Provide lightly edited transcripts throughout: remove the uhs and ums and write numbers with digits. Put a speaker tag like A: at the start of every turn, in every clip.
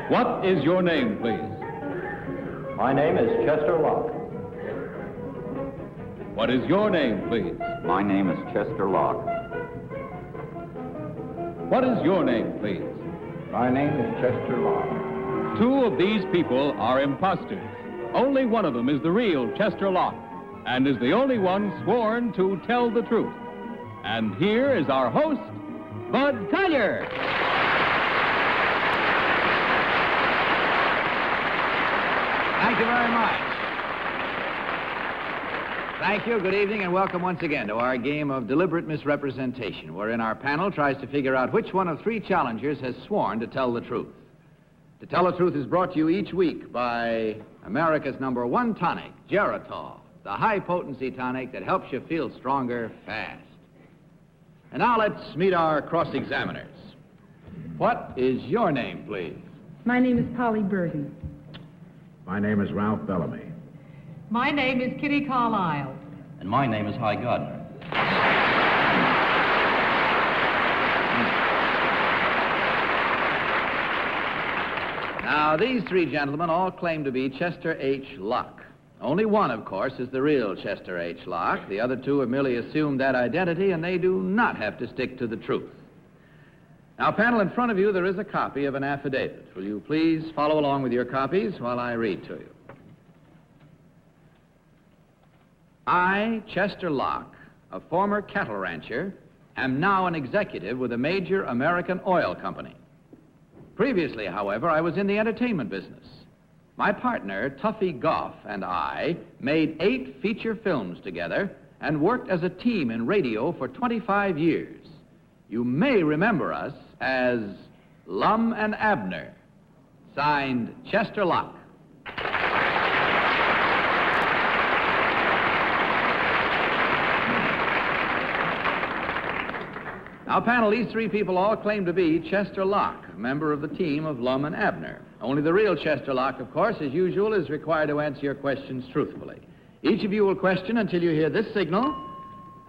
A: What is your name, please?
B: My name is Chester Locke.
A: What is your name, please?
C: My name is Chester Locke.
A: What is your name, please?
B: My name is Chester Locke.
A: Two of these people are imposters. Only one of them is the real Chester Locke, and is the only one sworn to tell the truth. And here is our host, Bud Collier.
D: Thank you very much. Thank you, good evening, and welcome once again to our game of deliberate misrepresentation, wherein our panel tries to figure out which one of three challengers has sworn to tell the truth. To Tell the Truth is brought to you each week by America's #1 tonic, Geritol, the high-potency tonic that helps you feel stronger fast. And now let's meet our cross-examiners. What is your name, please?
E: My name is Polly Burton.
B: My name is Ralph Bellamy.
E: My name is Kitty Carlisle.
C: And my name is Hy Gardner.
D: Now, these three gentlemen all claim to be Chester H. Locke. Only one, of course, is the real Chester H. Locke. The other two have merely assumed that identity, and they do not have to stick to the truth. Now, panel, in front of you, there is a copy of an affidavit. Will you please follow along with your copies while I read to you? I, Chester Locke, a former cattle rancher, am now an executive with a major American oil company. Previously, however, I was in the entertainment business. My partner, Tuffy Goff, and I made 8 feature films together and worked as a team in radio for 25 years. You may remember us as Lum and Abner. Signed, Chester Locke. Now, panel, these three people all claim to be Chester Locke, a member of the team of Lum and Abner. Only the real Chester Locke, of course, as usual, is required to answer your questions truthfully. Each of you will question until you hear this signal,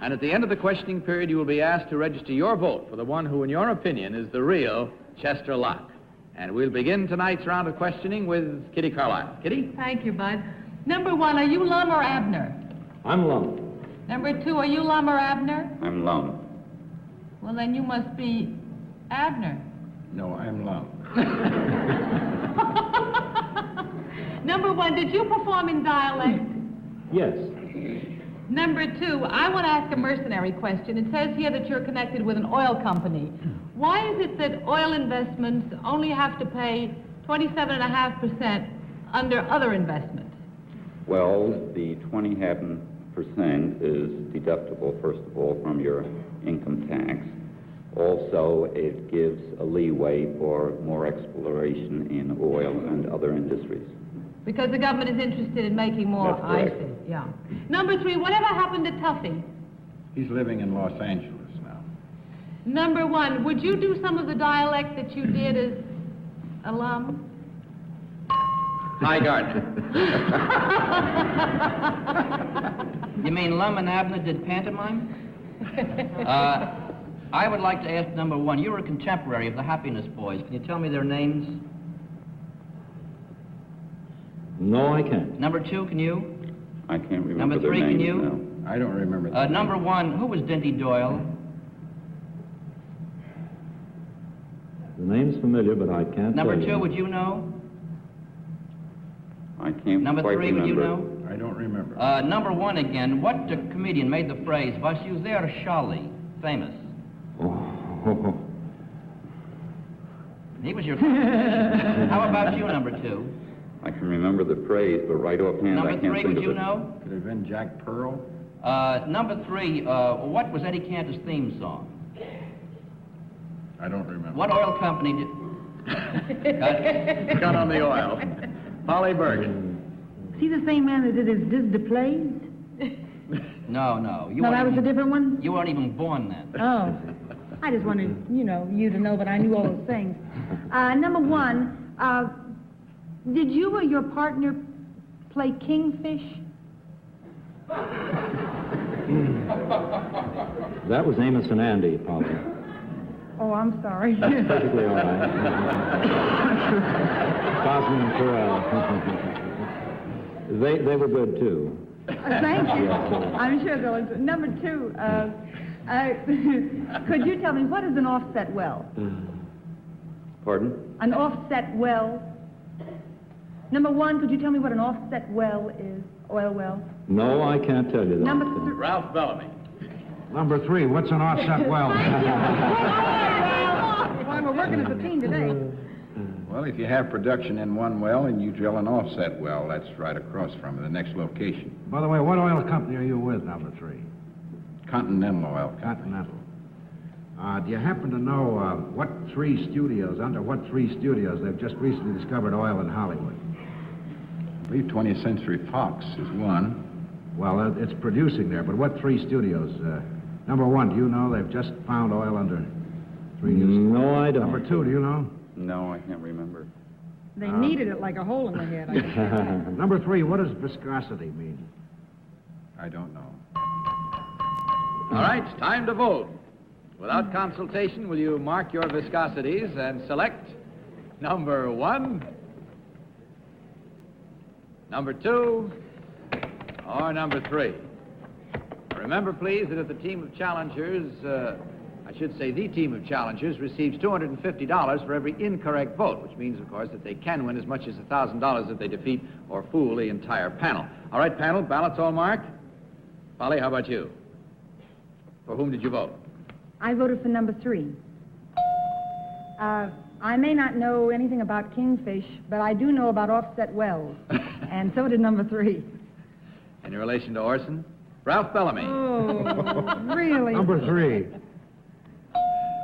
D: and at the end of the questioning period, you will be asked to register your vote for the one who, in your opinion, is the real Chester Locke. And we'll begin tonight's round of questioning with Kitty Carlisle. Kitty?
E: Thank you, Bud. #1, are you Lum or Abner?
B: I'm Lum.
E: #2, are you Lum or Abner?
C: I'm Lum.
E: Well, then you must be Abner.
B: No, I'm Lum.
E: #1, did you perform in dialect?
B: Yes.
E: #2, I want to ask a mercenary question. It says here that you're connected with an oil company. Why is it that oil investments only have to pay 27.5% under other investments?
C: Well, the 27% is deductible, first of all, from your income tax. Also, it gives a leeway for more exploration in oil and other industries.
E: Because the government is interested in making more.
C: That's correct.
E: I see, yeah. #3, whatever happened to Tuffy?
B: He's living in Los Angeles now.
E: #1, would you do some of the dialect that you did as a Lum?
D: Hy Gardner.
F: You mean Lum and Abner did pantomime? I would like to ask #1, you were a contemporary of the Happiness Boys. Can you tell me their names?
B: No, I can't.
F: #2, can you?
C: I can't remember their
F: #3, can
C: names
F: you?
C: now.
B: I don't remember that.
F: #1, who was Dinty Doyle?
B: The name's familiar, but I can't tell you.
F: #2, would you know?
C: I can't quite
F: #3,
C: remember.
F: would you know?
B: I don't remember.
F: #1 again, what comedian made the phrase, "Was you there, Charlie," famous?
B: Oh.
F: He was your competition. How about you, #2?
C: I can remember the phrase, but right offhand I can't
F: #3,
C: think
F: would
C: of
F: you
C: it.
F: know?
B: Could it have been Jack Pearl?
F: #3, what was Eddie Cantor's theme song?
B: I don't remember.
F: What oil company did...
D: Gun on the oil. Polly Bergen.
E: Is he the same man that did the plays?
F: No. You
E: No,
F: weren't
E: that was a
F: even-
E: different one?
F: You weren't even born then.
E: Oh. I just wanted, you to know that I knew all those things. #1, did you or your partner play Kingfish?
B: That was Amos and Andy, Polly.
G: Oh, I'm sorry.
B: That's perfectly all right. Cosmo and Corral. They were good, too.
G: Thank you. I'm sure there was. Number 2, could you tell me what is an offset well?
C: Pardon?
G: An offset well. Number 1, could you tell me what an offset well is? Oil well?
B: No, I can't tell you that.
G: Number 3.
D: Ralph Bellamy.
H: Number 3, what's an offset well?
G: Why, we're working as a team today.
H: Well, if you have production in one well and you drill an offset well, that's right across from the next location. By the way, what oil company are you with, number 3? Continental Oil. Continental. Do you happen to know under what 3 studios they've just recently discovered oil in Hollywood? I believe 20th Century Fox is one. Well, it's producing there, but what 3 studios? Number 1, do you know they've just found oil under 3 new studios?
B: No, I don't.
H: Number 2, do you know?
C: No, I can't remember.
G: They needed it like a hole in the head, I guess.
H: Number 3, what does viscosity mean? I don't know.
D: All right, time to vote. Without consultation, will you mark your viscosities and select number 1, number 2, or number 3? Remember, please, that if the team of challengers, the team of challengers receives $250 for every incorrect vote, which means, of course, that they can win as much as $1,000 if they defeat or fool the entire panel. All right, panel, ballots all marked? Polly, how about you? For whom did you vote?
G: I voted for number 3. I may not know anything about kingfish, but I do know about offset wells, and so did number 3.
D: In relation to Orson? Ralph Bellamy.
G: Oh, really?
H: Number 3.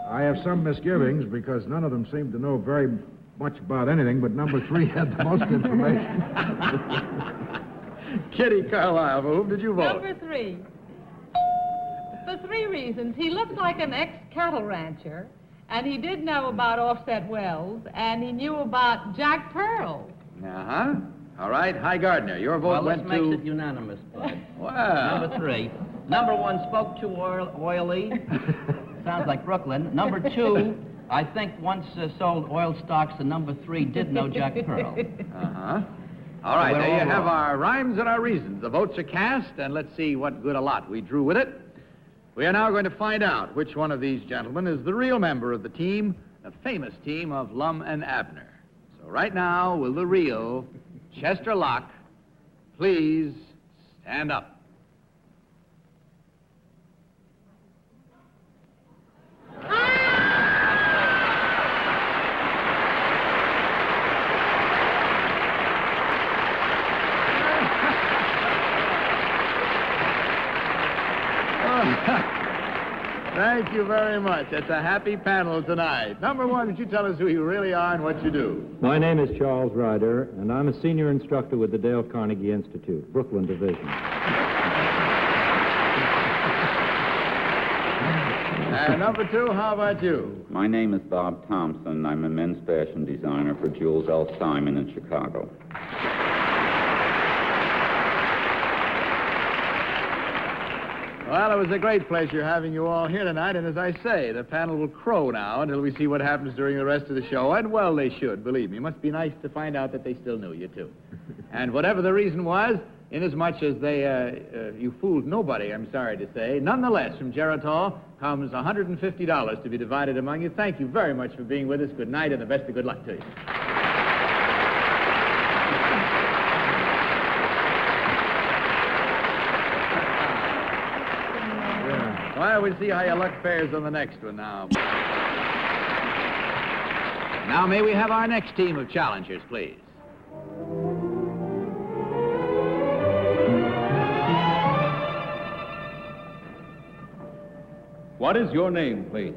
H: I have some misgivings because none of them seem to know very much about anything, but number 3 had the most information.
D: Kitty Carlisle, for whom did you vote?
E: Number 3. For 3 reasons. He looked like an ex-cattle rancher, and he did know about offset wells, and he knew about Jack Pearl.
D: Uh-huh. All right, Hi Gardner, your vote went to...
F: Well, this makes it unanimous, Bud.
D: Well...
F: Number 3. Number 1 spoke too oily. Sounds like Brooklyn. Number 2, I think once sold oil stocks, and number 3 did know Jack Pearl.
D: Uh-huh. All right, there you have our rhymes and our reasons. The votes are cast, and let's see what good a lot we drew with it. We are now going to find out which one of these gentlemen is the real member of the team, the famous team of Lum and Abner. So right now, will the real Chester Locke please stand up? Thank you very much. It's a happy panel tonight. Number 1, would you tell us who you really are and what you do?
B: My name is Charles Ryder, and I'm a senior instructor with the Dale Carnegie Institute, Brooklyn Division.
D: And number 2, how about you?
C: My name is Bob Thompson. I'm a men's fashion designer for Jules L. Simon in Chicago.
D: Well, it was a great pleasure having you all here tonight, and as I say, the panel will crow now until we see what happens during the rest of the show, and well, they should, believe me. It must be nice to find out that they still knew you, too. And whatever the reason was, inasmuch as you fooled nobody, I'm sorry to say, nonetheless, from Geritol comes $150 to be divided among you. Thank you very much for being with us. Good night, and the best of good luck to you. Well, we'll see how your luck fares on the next one now. Now, may we have our next team of challengers, please?
A: What is your name, please?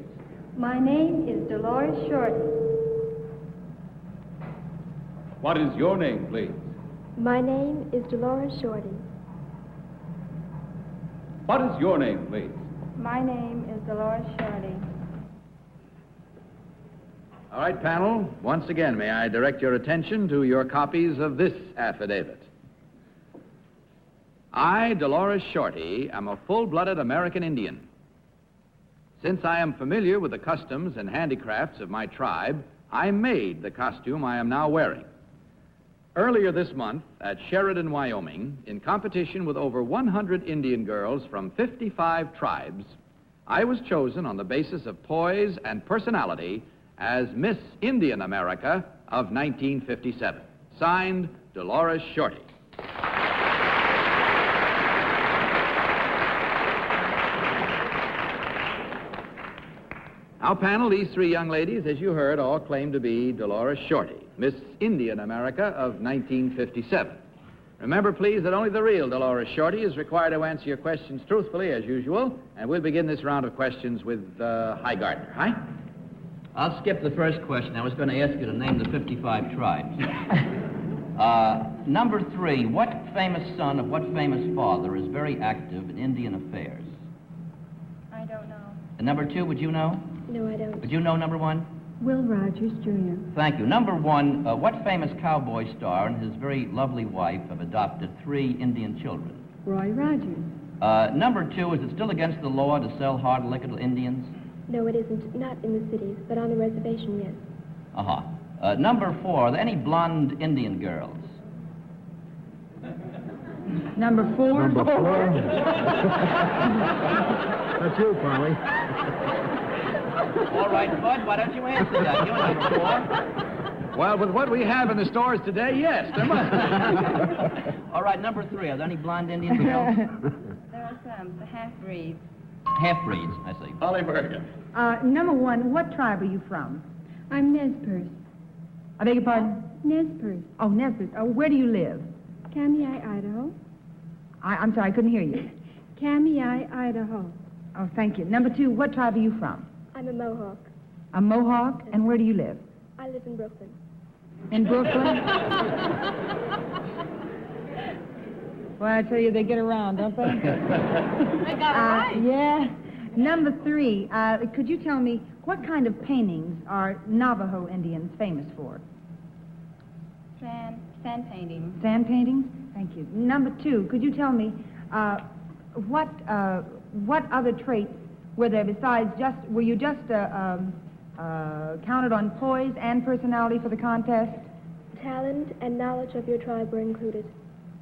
I: My name is Dolores Shorty.
A: What is your name, please?
I: My name is Dolores Shorty.
A: What is your name, please?
I: My name is Dolores Shorty.
D: All right, panel. Once again, may I direct your attention to your copies of this affidavit. I, Dolores Shorty, am a full-blooded American Indian. Since I am familiar with the customs and handicrafts of my tribe, I made the costume I am now wearing. Earlier this month, at Sheridan, Wyoming, in competition with over 100 Indian girls from 55 tribes, I was chosen on the basis of poise and personality as Miss Indian America of 1957. Signed, Dolores Shorty. Our panel, these three young ladies, as you heard, all claim to be Dolores Shorty, Miss Indian America of 1957. Remember, please, that only the real Dolores Shorty is required to answer your questions truthfully, as usual, and we'll begin this round of questions with Hi Gardner. Hi?
F: I'll skip the first question. I was going to ask you to name the 55 tribes. Number 3, what famous son of what famous father is very active in Indian affairs?
I: I don't know.
F: And number 2, would you know?
I: No, I don't.
F: Would you know number 1?
I: Will Rogers, Jr.
F: Thank you. Number 1, what famous cowboy star and his very lovely wife have adopted 3 Indian children?
I: Roy Rogers.
F: Number 2, is it still against the law to sell hard liquor to Indians?
I: No, it isn't. Not in the cities, but on the reservation, yes.
F: Uh-huh. Number 4, are there any blonde Indian girls?
G: Number 4?
B: Number 4? That's you, Polly.
F: All right, Bud, why don't you answer that? You're number 4.
D: Well, with what we have in the stores today, yes, there must.
F: All right, number 3, are there any blonde Indian girls?
I: There are some, the half-breeds.
F: Half-breeds, I see.
D: Polly Bergen.
G: Number 1, what tribe are you from?
I: I'm Nez Perce.
G: I beg your pardon?
I: Nez Perce.
G: Oh, Nez Perce. Where do you live?
I: Kamei, Idaho.
G: I'm sorry, I couldn't hear you.
I: Kamei, Idaho.
G: Oh, thank you. Number 2, what tribe are you from?
I: I'm a Mohawk.
G: A Mohawk? And where do you live?
I: I live in Brooklyn.
G: In Brooklyn? Well, I tell you, they get around, don't they?
E: They got it right.
G: Yeah. Number 3, could you tell me what kind of paintings are Navajo Indians famous for?
I: Sand painting.
G: Sand paintings? Thank you. Number 2, could you tell me what other traits were there besides were you just counted on poise and personality for the contest?
I: Talent and knowledge of your tribe were included.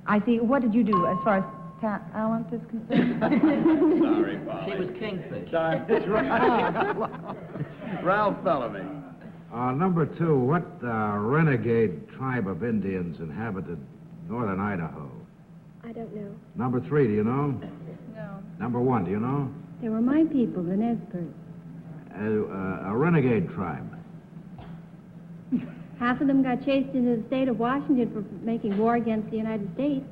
G: I see. What did you do as far as talent is concerned?
D: Sorry, Polly.
F: She was Kingfish.
D: Sorry, that's right. Ralph Bellamy.
H: Number 2, what renegade tribe of Indians inhabited northern Idaho?
I: I don't know.
H: Number 3, do you know?
I: No.
H: Number 1, do you know?
I: They were my people, the Nez Perce.
H: A renegade tribe.
I: Half of them got chased into the state of Washington for making war against the United States.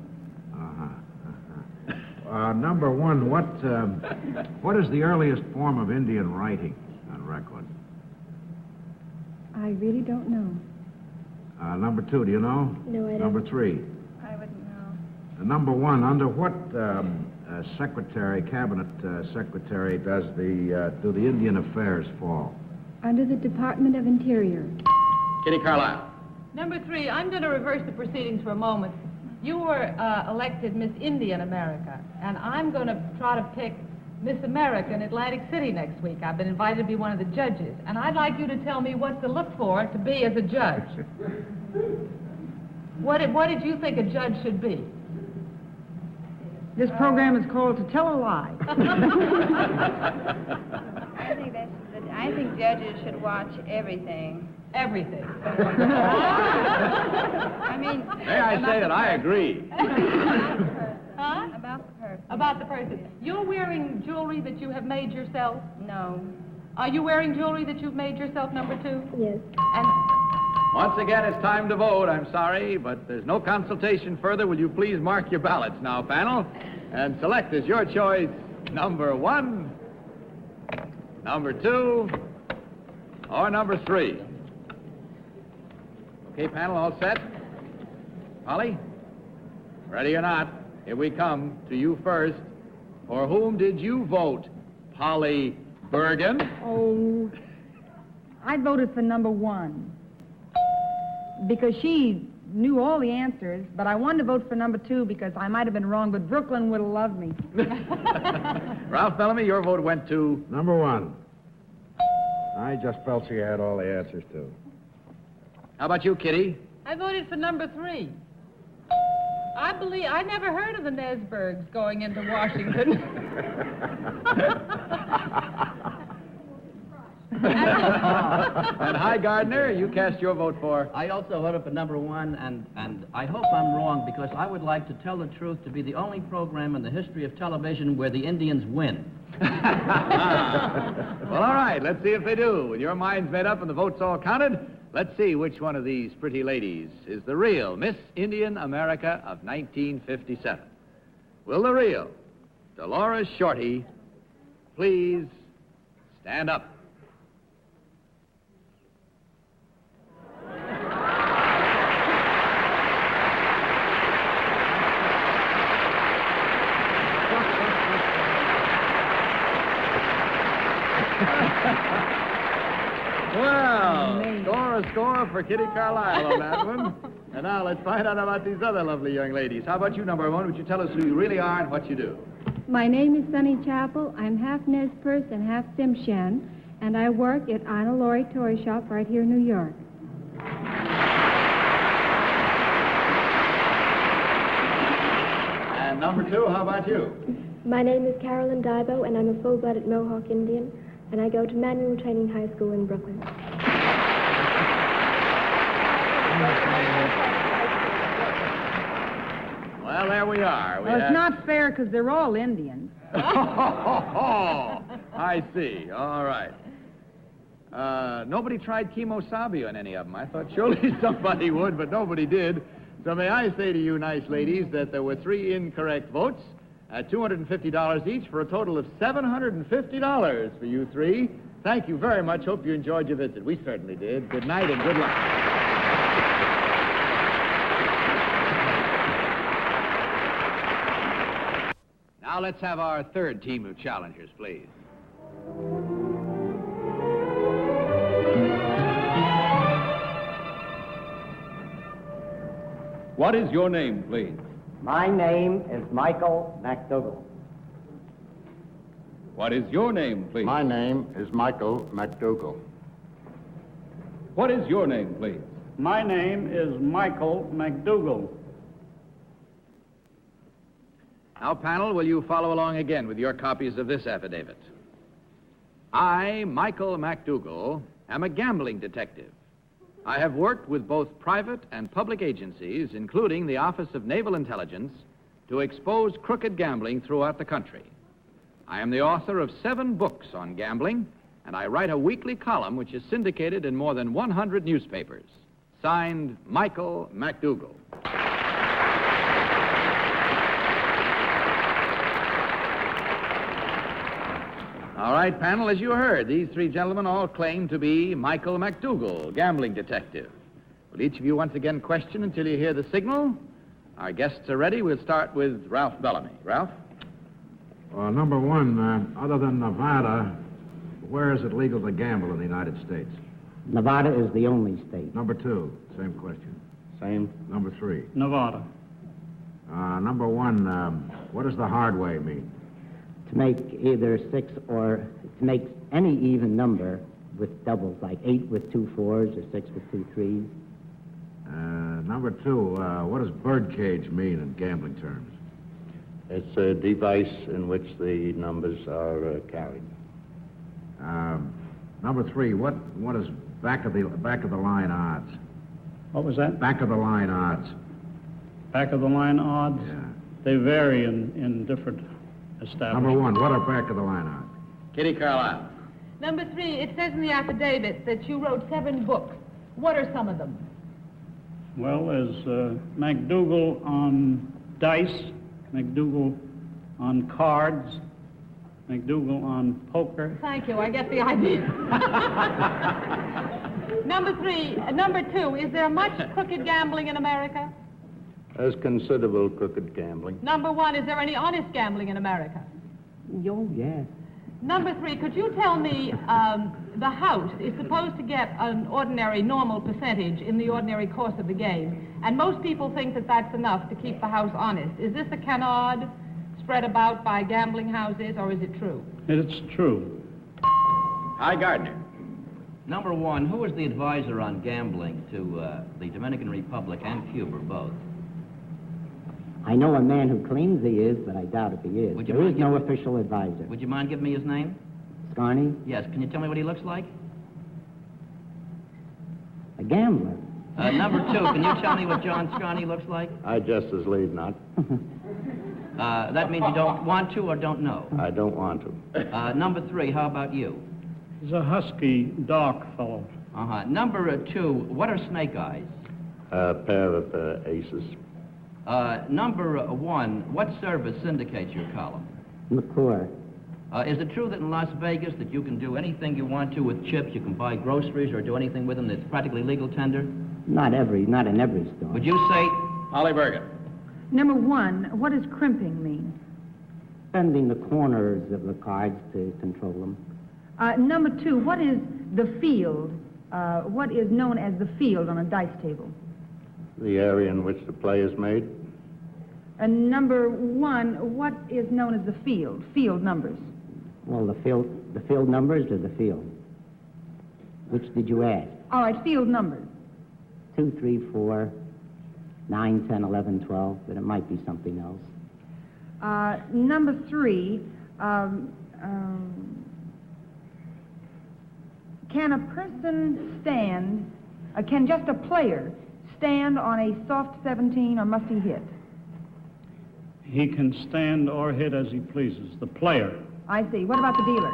H: Number 1, what is the earliest form of Indian writing on record?
I: I really don't know.
H: Number 2, do you know?
I: No, I don't.
H: Number 3.
I: I wouldn't know.
H: Number 1, under what cabinet secretary do the Indian Affairs fall?
I: Under the Department of Interior.
D: Kitty Carlisle.
E: Number 3, I'm going to reverse the proceedings for a moment. You were elected Miss Indian America, and I'm going to try to pick Miss America in Atlantic City next week. I've been invited to be one of the judges, and I'd like you to tell me what to look for to be as a judge. What did you think a judge should be?
G: This program is called To Tell a Lie.
I: I think judges should watch everything.
E: Everything.
I: I mean...
D: May I say that I agree.
E: Huh?
I: About the person.
E: About the person. You're wearing jewelry that you have made yourself?
I: No.
E: Are you wearing jewelry that you've made yourself, number 2?
I: Yes.
E: And
D: Once again, it's time to vote. I'm sorry, but there's no consultation further. Will you please mark your ballots now, panel? And select as your choice number 1, number 2, or number 3. Okay, panel, all set? Polly? Ready or not, here we come to you first. For whom did you vote, Polly Bergen?
G: Oh, I voted for number 1 because she knew all the answers, but I wanted to vote for number 2 because I might have been wrong, but Brooklyn would have loved me.
D: Ralph Bellamy, your vote went to...
H: Number 1. I just felt she had all the answers, too.
D: How about you, Kitty?
E: I voted for number 3. I never heard of the Nesbergs going into Washington.
D: And Hi Gardner, you cast your vote for...
F: I also voted for number 1, and I hope I'm wrong because I would like to tell the truth to be the only program in the history of television where the Indians win.
D: Well, all right, let's see if they do. With your minds made up and the votes all counted, let's see which one of these pretty ladies is the real Miss Indian America of 1957. Will the real Dolores Shorty please stand up? Well, score for Kitty Carlisle on that one. And now let's find out about these other lovely young ladies. How about you, number 1? Would you tell us who you really are and what you do?
I: My name is Sunny Chappell. I'm half Nez Perce and half Tsimshian, and I work at Anna Laurie Toy Shop right here in New York.
D: And number 2, how about you?
J: My name is Carolyn Dybo, and I'm a full-blooded Mohawk Indian, and I go to Manual Training High School in Brooklyn.
D: Well, there we are.
G: Well, it's not fair because they're all Indians.
D: I see. All right. Nobody tried Kemosabe on any of them. I thought surely somebody would, but nobody did. So may I say to you nice ladies that there were 3 incorrect votes at $250 each for a total of $750 for you 3. Thank you very much. Hope you enjoyed your visit. We certainly did. Good night and good luck. Now let's have our third team of challengers, please.
A: What is your name, please?
K: My name is Michael McDougall.
A: What is your name, please?
H: My name is Michael McDougall.
A: What is your name, please?
L: My name is Michael McDougall.
D: Now, panel, will you follow along again with your copies of this affidavit? I, Michael McDougall, am a gambling detective. I have worked with both private and public agencies, including the Office of Naval Intelligence, to expose crooked gambling throughout the country. I am the author of 7 books on gambling, and I write a weekly column which is syndicated in more than 100 newspapers. Signed, Michael McDougall. All right, panel, as you heard, these 3 gentlemen all claim to be Michael McDougall, gambling detective. Will each of you once again question until you hear the signal? Our guests are ready. We'll start with Ralph Bellamy. Ralph?
H: Well, number 1, other than Nevada, where is it legal to gamble in the United States?
K: Nevada is the only state.
H: Number 2, same question.
K: Same.
H: Number 3.
L: Nevada.
H: Number 1, what does the hard way mean?
K: To make either 6 or to make any even number with doubles, like 8 with 2 4s or 6 with 2 3s.
H: Number 2, what does birdcage mean in gambling terms?
M: It's a device in which the numbers are carried.
H: Number 3, what is back of the line odds?
L: What was that?
H: Back of the line odds.
L: Back of the line odds?
H: Yeah.
L: They vary in different establishments.
H: Number 1, what are back of the line odds?
D: Kitty Carlisle.
E: Number 3, it says in the affidavit that you wrote 7 books. What are some of them?
L: Well, there's McDougall on dice, McDougall on cards, McDougall on poker.
E: Thank you. I get the idea. Number 2, is there much crooked gambling in America?
M: There's considerable crooked gambling.
E: Number 1, is there any honest gambling in America?
K: Oh, yes.
E: Number 3, could you tell me the house is supposed to get an ordinary, normal percentage in the ordinary course of the game, and most people think that that's enough to keep the house honest. Is this a canard spread about by gambling houses, or is it true?
L: It's true.
D: Hi, Gardner.
F: Number 1, who was the advisor on gambling to the Dominican Republic and Cuba, both?
K: I know a man who claims he is, but I doubt if he is. There is no official advisor.
F: Would you mind giving me his name?
K: Scarney?
F: Yes. Can you tell me what he looks like?
K: A gambler.
F: Number 2, can you tell me what John Scarney looks like?
M: I just as leave not.
F: That means you don't want to or don't know?
M: I don't want to.
F: Number 3, how about you?
L: He's a husky, dark fellow.
F: Number 2, what are snake eyes?
M: A pair of aces.
F: Number 1, what service syndicates your column?
K: McClure.
F: Is it true that in Las Vegas that you can do anything you want to with chips? You can buy groceries or do anything with them that's practically legal tender?
K: Not in every store.
F: Would you say...
D: Holly Bergen.
G: Number 1, what does crimping mean?
K: Bending the corners of the cards to control them.
G: Number 2, what is the field? What is known as the field on a dice table?
M: The area in which the play is made.
G: And number 1, what is known as the field? Field numbers.
K: Well, the field numbers or the field? Which did you ask?
G: All right, field numbers.
K: 2, 3, 4, 9, 10, 11, 12, but it might be something else.
G: Number 3, can a person stand, can just a player stand on a soft 17, or must he hit?
L: He can stand or hit as he pleases. The player.
G: I see. What about the dealer?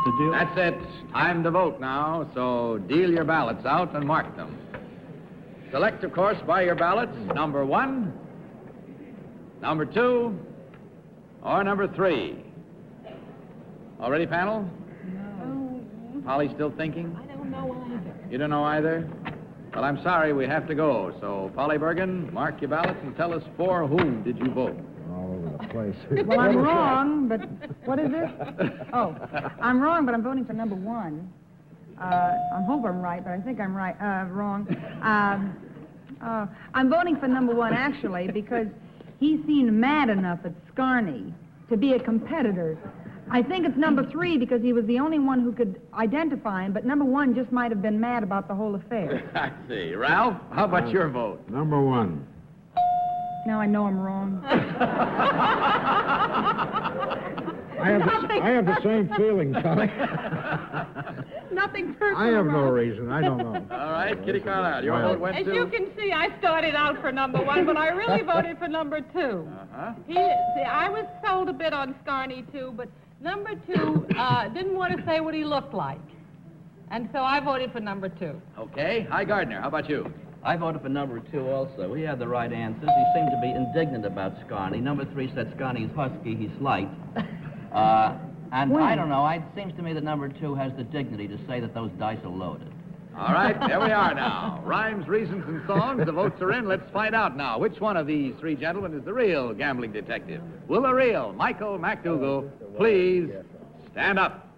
L: The dealer.
D: That's it. Time to vote now, so deal your ballots out and mark them. Select, of course, by your ballots, number 1, number 2, or number 3. All ready, panel?
E: No.
D: Polly still thinking?
E: I don't know either.
D: You don't know either? Well, I'm sorry, we have to go. So, Polly Bergen, mark your ballots and tell us for whom did you vote?
H: All over the place.
G: Well, I'm wrong, but what is this? Oh, I'm wrong, but I'm voting for number 1. I hope I'm right, but I think I'm right. Wrong. I'm voting for number 1, actually, because he seemed mad enough at Scarney to be a competitor. I think it's number 3 because he was the only one who could identify him, but number 1 just might have been mad about the whole affair.
D: I see. Ralph, how about your vote?
H: Number 1.
G: Now I know I'm wrong.
H: I have the same feeling, Connie.
E: Nothing personal.
H: I have no reason. I don't know.
D: All right, Kitty Carlisle, your vote went
E: As
D: to...
E: you can see, I started out for number 1, but I really voted for number 2.
D: Uh-huh.
E: I was sold a bit on Scarney, too, but number 2 didn't want to say what he looked like. And so I voted for number 2.
D: Okay. Hi, Gardner. How about you?
F: I voted for number 2 also. He had the right answers. He seemed to be indignant about Scarney. Number 3 said Scarney's husky, he's slight. And I don't know, it seems to me that number 2 has the dignity to say that those dice are loaded.
D: All right, there we are now. Rhymes, reasons, and songs. The votes are in. Let's find out now which one of these 3 gentlemen is the real gambling detective. Will the real Michael McDougal please stand up?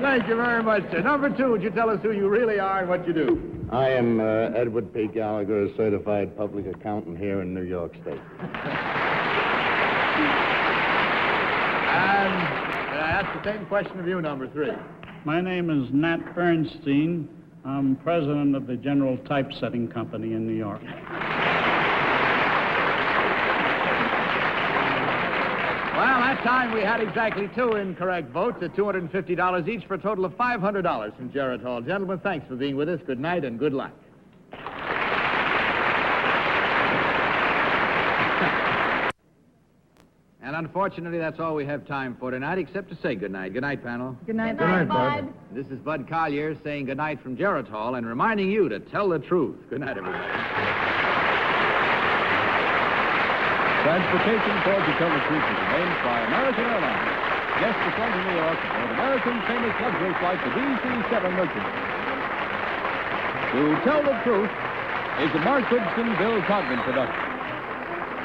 D: Thank you very much, sir. Number 2, would you tell us who you really are and what you do?
M: I am Edward P. Gallagher, a certified public accountant here in New York State.
D: And that's the same question of you, number 3.
L: My name is Nat Bernstein. I'm president of the General Typesetting Company in New York.
D: Well, that time we had exactly 2 incorrect votes at $250 each for a total of $500 from Jarrett Hall. Gentlemen, thanks for being with us. Good night and good luck. And unfortunately, that's all we have time for tonight, except to say good night. Good night, panel.
G: Good night,
E: Bud.
D: This is Bud Collier saying good night from Jarrett Hall and reminding you to tell the truth. Good night, everybody.
A: Transportation for the Tell the Truth is arranged by American Airlines. guests to fly to New York on American's famous luxury flight, the DC-7 Mercury. To Tell the Truth is a Mark Goodson, Bill Codman production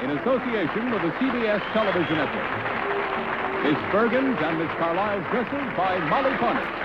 A: in association with the CBS Television Network. Miss Bergens and Miss Carlisle's dresses by Molly Cornish.